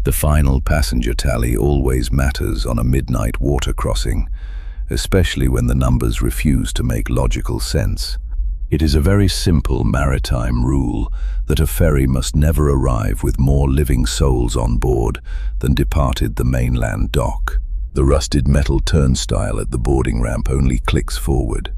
The final passenger tally always matters on a midnight water crossing, especially when the numbers refuse to make logical sense. It is a very simple maritime rule that a ferry must never arrive with more living souls on board than departed the mainland dock. The rusted metal turnstile at the boarding ramp only clicks forward,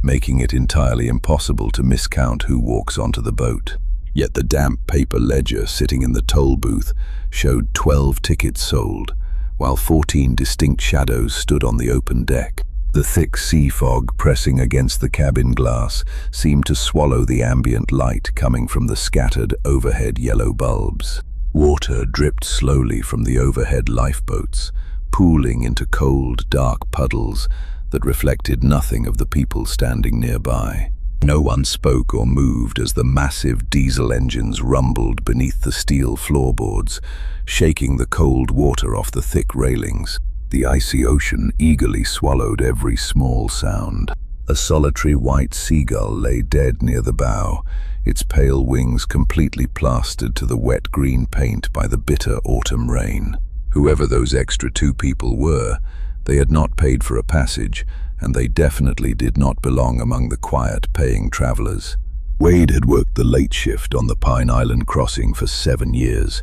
making it entirely impossible to miscount who walks onto the boat. Yet the damp paper ledger sitting in the toll booth showed 12 tickets sold, while 14 distinct shadows stood on the open deck. The thick sea fog pressing against the cabin glass seemed to swallow the ambient light coming from the scattered overhead yellow bulbs. Water dripped slowly from the overhead lifeboats, pooling into cold, dark puddles that reflected nothing of the people standing nearby. No one spoke or moved as the massive diesel engines rumbled beneath the steel floorboards, shaking the cold water off the thick railings. The icy ocean eagerly swallowed every small sound. A solitary white seagull lay dead near the bow, its pale wings completely plastered to the wet green paint by the bitter autumn rain. Whoever those extra 2 people were, they had not paid for a passage, and they definitely did not belong among the quiet, paying travelers. Wade had worked the late shift on the Pine Island crossing for 7 years,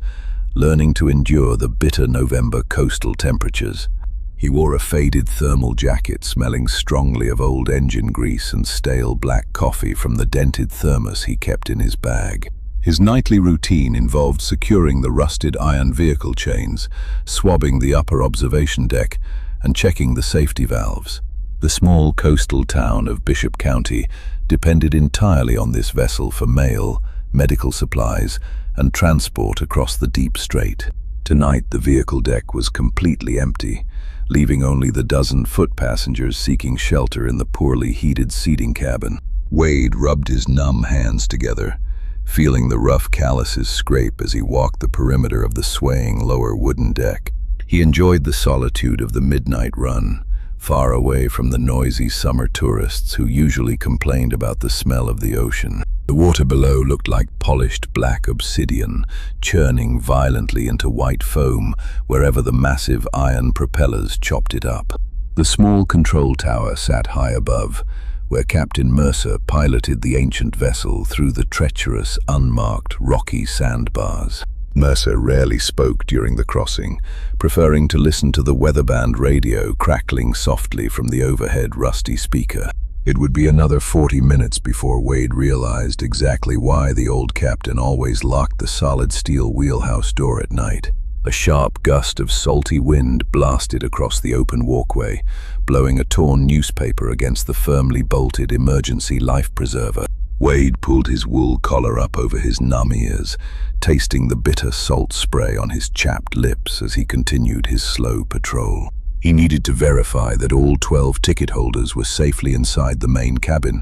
learning to endure the bitter November coastal temperatures. He wore a faded thermal jacket smelling strongly of old engine grease and stale black coffee from the dented thermos he kept in his bag. His nightly routine involved securing the rusted iron vehicle chains, swabbing the upper observation deck, and checking the safety valves. The small coastal town of Bishop County depended entirely on this vessel for mail, medical supplies, and transport across the deep strait. Tonight the vehicle deck was completely empty, leaving only the dozen foot passengers seeking shelter in the poorly heated seating cabin. Wade rubbed his numb hands together, feeling the rough calluses scrape as he walked the perimeter of the swaying lower wooden deck. He enjoyed the solitude of the midnight run, far away from the noisy summer tourists who usually complained about the smell of the ocean. The water below looked like polished black obsidian, churning violently into white foam wherever the massive iron propellers chopped it up. The small control tower sat high above, where Captain Mercer piloted the ancient vessel through the treacherous, unmarked, rocky sandbars. Mercer rarely spoke during the crossing, preferring to listen to the weatherband radio crackling softly from the overhead rusty speaker. It would be another 40 minutes before Wade realized exactly why the old captain always locked the solid steel wheelhouse door at night. A sharp gust of salty wind blasted across the open walkway, blowing a torn newspaper against the firmly bolted emergency life preserver. Wade pulled his wool collar up over his numb ears, tasting the bitter salt spray on his chapped lips as he continued his slow patrol. He needed to verify that all 12 ticket holders were safely inside the main cabin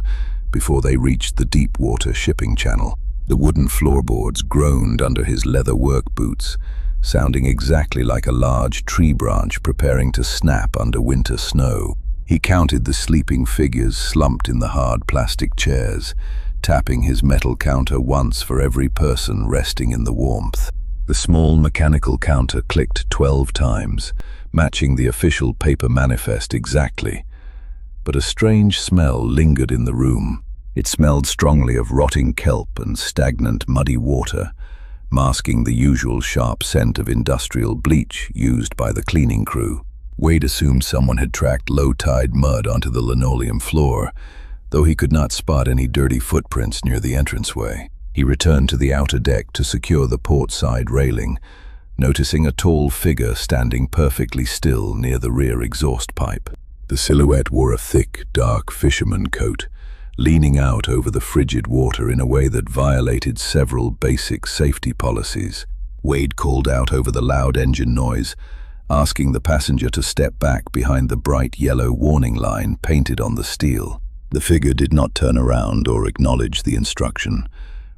before they reached the deep water shipping channel. The wooden floorboards groaned under his leather work boots, sounding exactly like a large tree branch preparing to snap under winter snow. He counted the sleeping figures slumped in the hard plastic chairs, tapping his metal counter once for every person resting in the warmth. The small mechanical counter clicked 12 times, matching the official paper manifest exactly. But a strange smell lingered in the room. It smelled strongly of rotting kelp and stagnant muddy water, masking the usual sharp scent of industrial bleach used by the cleaning crew. Wade assumed someone had tracked low-tide mud onto the linoleum floor, though he could not spot any dirty footprints near the entranceway. He returned to the outer deck to secure the port side railing, noticing a tall figure standing perfectly still near the rear exhaust pipe. The silhouette wore a thick, dark fisherman coat, leaning out over the frigid water in a way that violated several basic safety policies. Wade called out over the loud engine noise, asking the passenger to step back behind the bright yellow warning line painted on the steel. The figure did not turn around or acknowledge the instruction,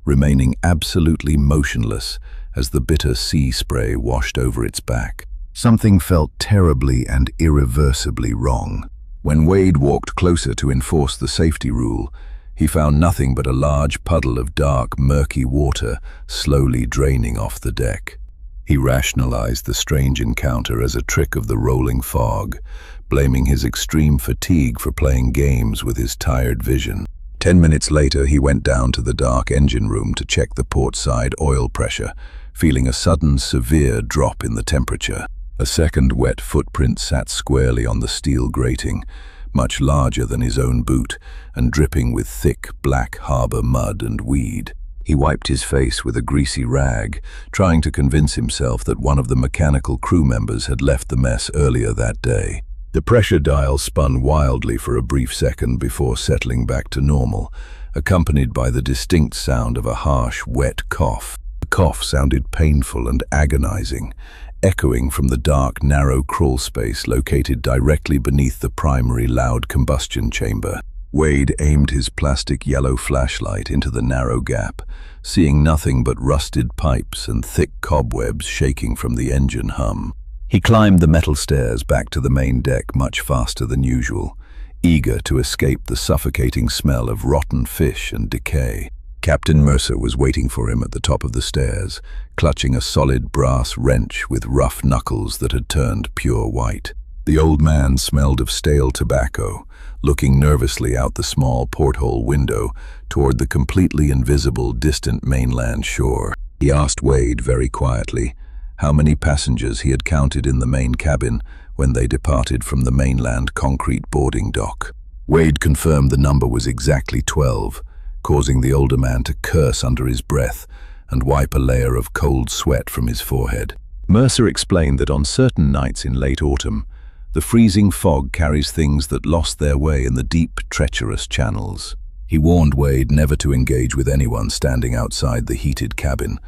remaining absolutely motionless as the bitter sea spray washed over its back. Something felt terribly and irreversibly wrong. When Wade walked closer to enforce the safety rule, he found nothing but a large puddle of dark, murky water slowly draining off the deck. He rationalized the strange encounter as a trick of the rolling fog, blaming his extreme fatigue for playing games with his tired vision. 10 minutes later, he went down to the dark engine room to check the port side oil pressure, feeling a sudden, severe drop in the temperature. A second wet footprint sat squarely on the steel grating, much larger than his own boot, and dripping with thick, black harbor mud and weed. He wiped his face with a greasy rag, trying to convince himself that one of the mechanical crew members had left the mess earlier that day. The pressure dial spun wildly for a brief second before settling back to normal, accompanied by the distinct sound of a harsh, wet cough. The cough sounded painful and agonizing, echoing from the dark, narrow crawl space located directly beneath the primary loud combustion chamber. Wade aimed his plastic yellow flashlight into the narrow gap, seeing nothing but rusted pipes and thick cobwebs shaking from the engine hum. He climbed the metal stairs back to the main deck much faster than usual, eager to escape the suffocating smell of rotten fish and decay. Captain Mercer was waiting for him at the top of the stairs, clutching a solid brass wrench with rough knuckles that had turned pure white. The old man smelled of stale tobacco, looking nervously out the small porthole window toward the completely invisible distant mainland shore. He asked Wade very quietly how many passengers he had counted in the main cabin when they departed from the mainland concrete boarding dock. Wade confirmed the number was exactly 12, causing the older man to curse under his breath and wipe a layer of cold sweat from his forehead. Mercer explained that on certain nights in late autumn, the freezing fog carries things that lost their way in the deep, treacherous channels. He warned Wade never to engage with anyone standing outside the heated cabin,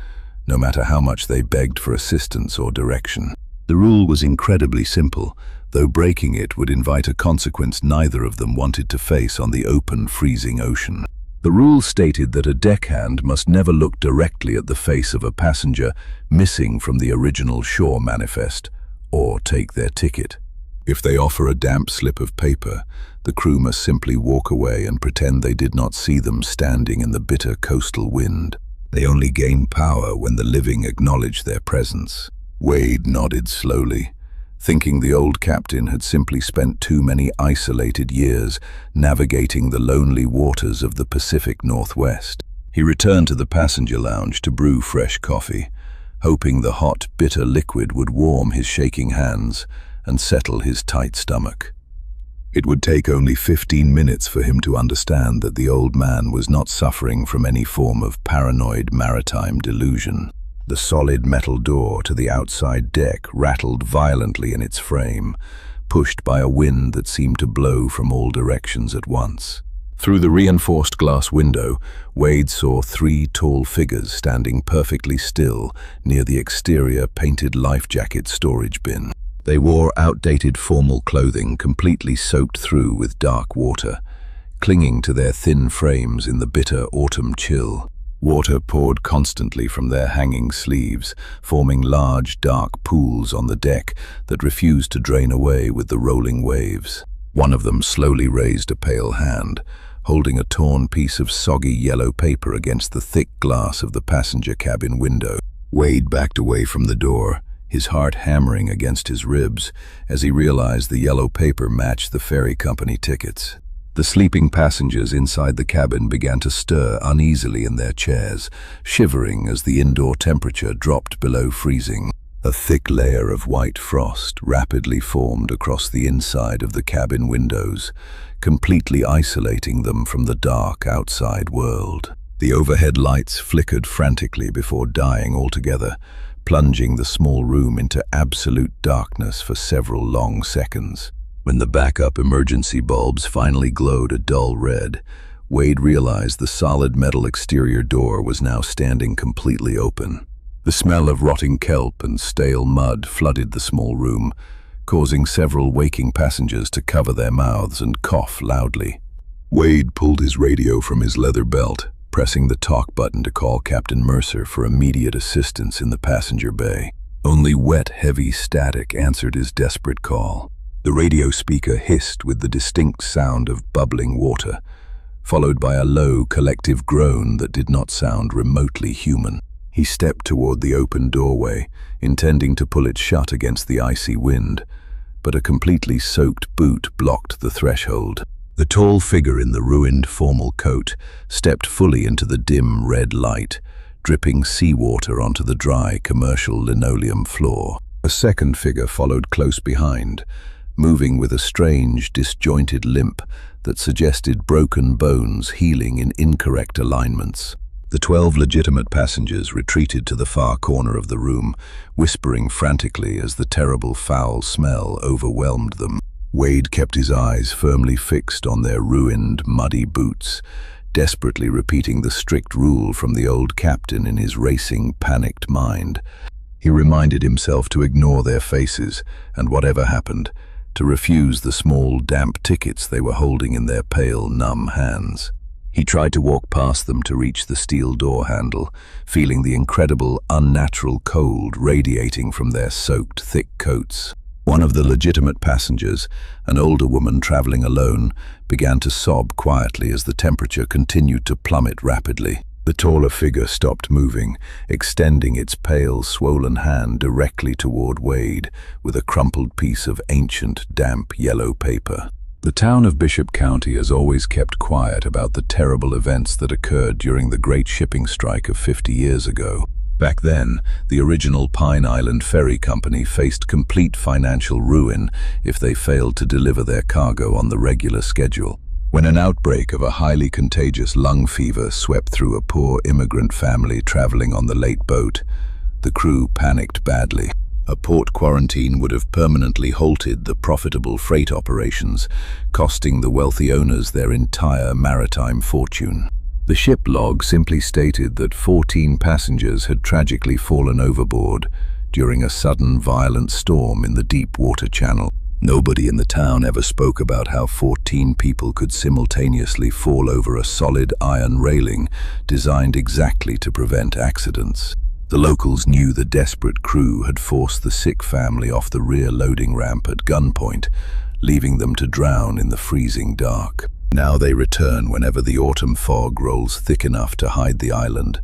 no matter how much they begged for assistance or direction. The rule was incredibly simple, though breaking it would invite a consequence neither of them wanted to face on the open, freezing ocean. The rule stated that a deckhand must never look directly at the face of a passenger missing from the original shore manifest, or take their ticket. If they offer a damp slip of paper, the crew must simply walk away and pretend they did not see them standing in the bitter coastal wind. They only gain power when the living acknowledge their presence. Wade nodded slowly, thinking the old captain had simply spent too many isolated years navigating the lonely waters of the Pacific Northwest. He returned to the passenger lounge to brew fresh coffee, hoping the hot, bitter liquid would warm his shaking hands and settle his tight stomach. It would take only 15 minutes for him to understand that the old man was not suffering from any form of paranoid maritime delusion. The solid metal door to the outside deck rattled violently in its frame, pushed by a wind that seemed to blow from all directions at once. Through the reinforced glass window, Wade saw 3 tall figures standing perfectly still near the exterior painted life jacket storage bin. They wore outdated formal clothing completely soaked through with dark water, clinging to their thin frames in the bitter autumn chill. Water poured constantly from their hanging sleeves, forming large, dark pools on the deck that refused to drain away with the rolling waves. One of them slowly raised a pale hand, holding a torn piece of soggy yellow paper against the thick glass of the passenger cabin window. Wade backed away from the door, his heart hammering against his ribs as he realized the yellow paper matched the ferry company tickets. The sleeping passengers inside the cabin began to stir uneasily in their chairs, shivering as the indoor temperature dropped below freezing. A thick layer of white frost rapidly formed across the inside of the cabin windows, completely isolating them from the dark outside world. The overhead lights flickered frantically before dying altogether, plunging the small room into absolute darkness for several long seconds. When the backup emergency bulbs finally glowed a dull red, Wade realized the solid metal exterior door was now standing completely open. The smell of rotting kelp and stale mud flooded the small room, causing several waking passengers to cover their mouths and cough loudly. Wade pulled his radio from his leather belt, pressing the talk button to call Captain Mercer for immediate assistance in the passenger bay. Only wet, heavy static answered his desperate call. The radio speaker hissed with the distinct sound of bubbling water, followed by a low, collective groan that did not sound remotely human. He stepped toward the open doorway, intending to pull it shut against the icy wind, but a completely soaked boot blocked the threshold. The tall figure in the ruined formal coat stepped fully into the dim red light, dripping seawater onto the dry commercial linoleum floor. A second figure followed close behind, moving with a strange, disjointed limp that suggested broken bones healing in incorrect alignments. The 12 legitimate passengers retreated to the far corner of the room, whispering frantically as the terrible foul smell overwhelmed them. Wade kept his eyes firmly fixed on their ruined, muddy boots, desperately repeating the strict rule from the old captain in his racing, panicked mind. He reminded himself to ignore their faces, and whatever happened, to refuse the small, damp tickets they were holding in their pale, numb hands. He tried to walk past them to reach the steel door handle, feeling the incredible, unnatural cold radiating from their soaked, thick coats. One of the legitimate passengers, an older woman traveling alone, began to sob quietly as the temperature continued to plummet rapidly. The taller figure stopped moving, extending its pale, swollen hand directly toward Wade with a crumpled piece of ancient, damp yellow paper. The town of Bishop County has always kept quiet about the terrible events that occurred during the great shipping strike of 50 years ago. Back then, the original Pine Island Ferry Company faced complete financial ruin if they failed to deliver their cargo on the regular schedule. When an outbreak of a highly contagious lung fever swept through a poor immigrant family traveling on the late boat, the crew panicked badly. A port quarantine would have permanently halted the profitable freight operations, costing the wealthy owners their entire maritime fortune. The ship log simply stated that 14 passengers had tragically fallen overboard during a sudden violent storm in the deep water channel. Nobody in the town ever spoke about how 14 people could simultaneously fall over a solid iron railing designed exactly to prevent accidents. The locals knew the desperate crew had forced the sick family off the rear loading ramp at gunpoint, leaving them to drown in the freezing dark. Now they return whenever the autumn fog rolls thick enough to hide the island,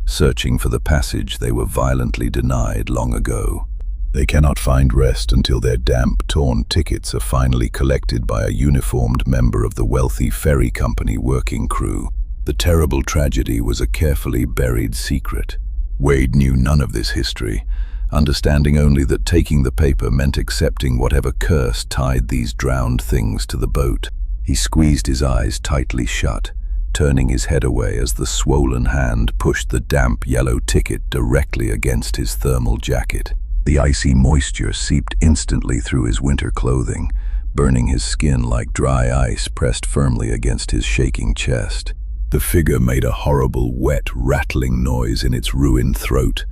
searching for the passage they were violently denied long ago. They cannot find rest until their damp, torn tickets are finally collected by a uniformed member of the wealthy ferry company working crew. The terrible tragedy was a carefully buried secret. Wade knew none of this history, understanding only that taking the paper meant accepting whatever curse tied these drowned things to the boat. He squeezed his eyes tightly shut, turning his head away as the swollen hand pushed the damp yellow ticket directly against his thermal jacket. The icy moisture seeped instantly through his winter clothing, burning his skin like dry ice pressed firmly against his shaking chest. The figure made a horrible, wet, rattling noise in its ruined throat,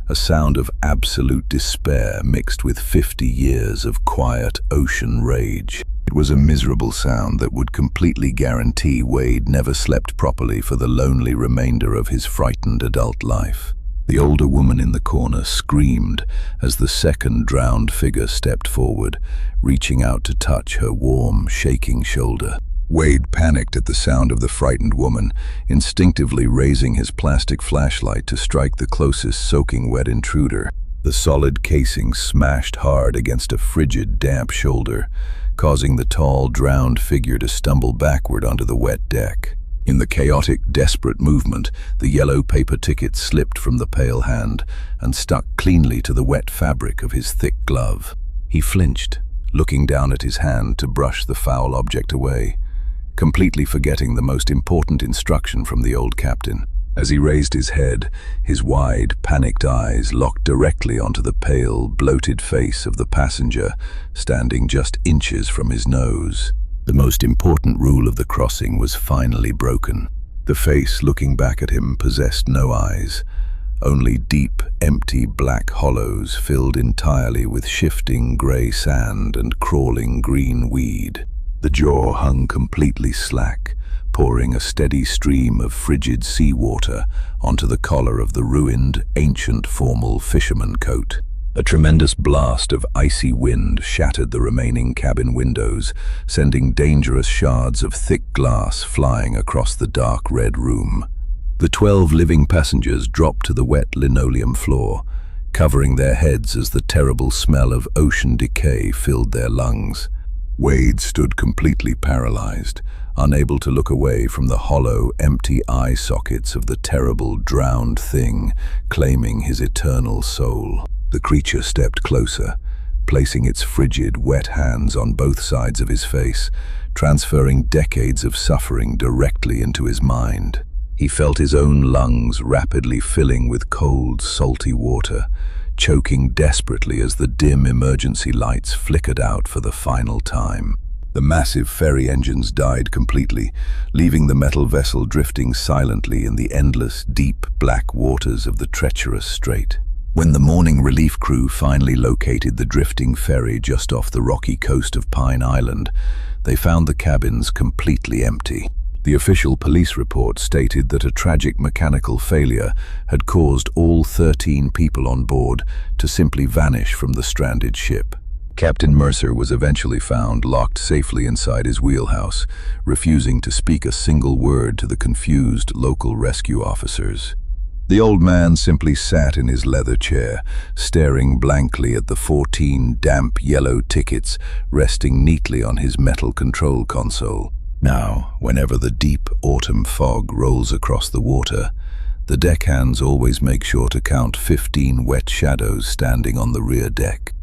a sound of absolute despair mixed with 50 years of quiet ocean rage. It was a miserable sound that would completely guarantee Wade never slept properly for the lonely remainder of his frightened adult life. The older woman in the corner screamed as the second drowned figure stepped forward, reaching out to touch her warm, shaking shoulder. Wade panicked at the sound of the frightened woman, instinctively raising his plastic flashlight to strike the closest soaking wet intruder. The solid casing smashed hard against a frigid, damp shoulder, causing the tall, drowned figure to stumble backward onto the wet deck. In the chaotic, desperate movement, the yellow paper ticket slipped from the pale hand and stuck cleanly to the wet fabric of his thick glove. He flinched, looking down at his hand to brush the foul object away, completely forgetting the most important instruction from the old captain. As he raised his head, his wide, panicked eyes locked directly onto the pale, bloated face of the passenger, standing just inches from his nose. The most important rule of the crossing was finally broken. The face looking back at him possessed no eyes, only deep, empty black hollows filled entirely with shifting grey sand and crawling green weed. The jaw hung completely slack, pouring a steady stream of frigid seawater onto the collar of the ruined, ancient formal fisherman coat. A tremendous blast of icy wind shattered the remaining cabin windows, sending dangerous shards of thick glass flying across the dark red room. The 12 living passengers dropped to the wet linoleum floor, covering their heads as the terrible smell of ocean decay filled their lungs. Wade stood completely paralyzed, unable to look away from the hollow, empty eye sockets of the terrible, drowned thing claiming his eternal soul. The creature stepped closer, placing its frigid, wet hands on both sides of his face, transferring decades of suffering directly into his mind. He felt his own lungs rapidly filling with cold, salty water, choking desperately as the dim emergency lights flickered out for the final time. The massive ferry engines died completely, leaving the metal vessel drifting silently in the endless, deep, black waters of the treacherous strait. When the morning relief crew finally located the drifting ferry just off the rocky coast of Pine Island, they found the cabins completely empty. The official police report stated that a tragic mechanical failure had caused all 13 people on board to simply vanish from the stranded ship. Captain Mercer was eventually found locked safely inside his wheelhouse, refusing to speak a single word to the confused local rescue officers. The old man simply sat in his leather chair, staring blankly at the 14 damp yellow tickets resting neatly on his metal control console. Now, whenever the deep autumn fog rolls across the water, the deckhands always make sure to count 15 wet shadows standing on the rear deck.